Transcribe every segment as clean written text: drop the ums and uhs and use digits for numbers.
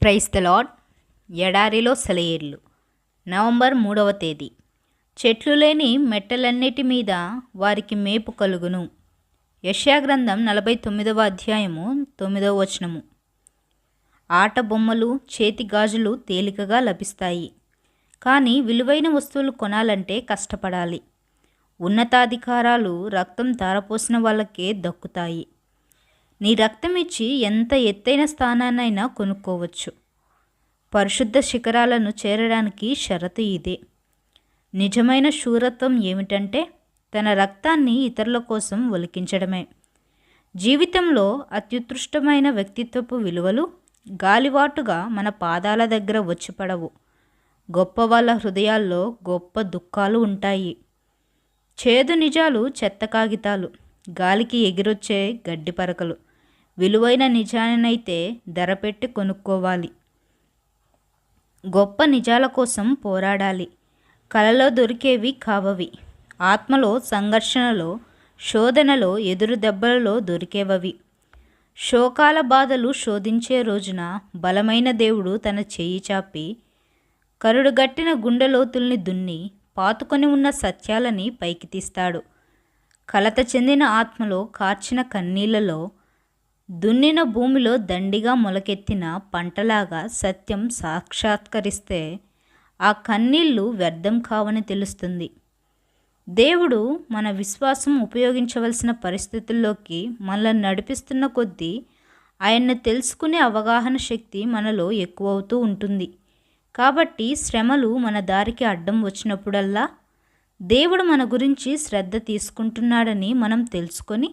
Praise the lord. ఎడారిలో సెలయేర్లు. November 3వ తేదీ. చెట్లు లేని మెట్టలన్నిటి మీద వారికి మేపు కలుగును. యెషయా గ్రంథం 49వ అధ్యాయము 9వ వచనము. ఆట బొమ్మలు, చేతి గాజులు తేలికగా లభిస్తాయి, కానీ విలువైన వస్తువులు కొనాలంటే కష్టపడాలి. ఉన్నతాధికారాలు రక్తం ధారపోసిన వాళ్ళకే దక్కుతాయి. నీ రక్తం ఇచ్చి ఎంత ఎత్తైన స్థానాన్నైనా కొనుక్కోవచ్చు. పరిశుద్ధ శిఖరాలను చేరడానికి షరతు ఇదే. నిజమైన శూరత్వం ఏమిటంటే తన రక్తాన్ని ఇతరుల కోసం ఒలికించడమే. జీవితంలో అత్యుత్కృష్టమైన వ్యక్తిత్వపు విలువలు గాలివాటుగా మన పాదాల దగ్గర వచ్చి పడవు. గొప్ప వాళ్ళ హృదయాల్లో గొప్ప దుఃఖాలు ఉంటాయి. చేదు నిజాలు చెత్త కాగితాలు, గాలికి ఎగిరొచ్చే గడ్డి పరకలు. విలువైన నిజానైతే ధర పెట్టి కొనుక్కోవాలి. గొప్ప నిజాల కోసం పోరాడాలి. కలలో దొరికేవి కావవి. ఆత్మలో సంఘర్షణలో, శోధనలో, ఎదురు దెబ్బలలో దొరికేవవి. శోకాల బాధలు శోధించే రోజున బలమైన దేవుడు తన చెయ్యి చాపి కరుడుగట్టిన గుండెలోతుల్ని దున్ని పాతుకొని ఉన్న సత్యాలని పైకి తీస్తాడు. కలత చెందిన ఆత్మలో కార్చిన కన్నీళ్లలో, దున్నిన భూమిలో దండిగా మొలకెత్తిన పంటలాగా సత్యం సాక్షాత్కరిస్తే ఆ కన్నీళ్లు వ్యర్థం కావని తెలుస్తుంది. దేవుడు మన విశ్వాసం ఉపయోగించవలసిన పరిస్థితుల్లోకి మనల్ని నడిపిస్తున్న కొద్దీ ఆయన్ను తెలుసుకునే అవగాహన శక్తి మనలో ఎక్కువవుతూ ఉంటుంది. కాబట్టి శ్రమలు మన దారికి అడ్డం వచ్చినప్పుడల్లా దేవుడు మన గురించి శ్రద్ధ తీసుకుంటున్నాడని మనం తెలుసుకొని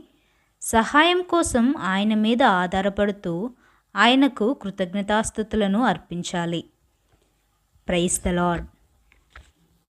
సహాయం కోసం ఆయన మీద ఆధారపడుతూ ఆయనకు కృతజ్ఞతాస్తుతులను అర్పించాలి. Praise the lord.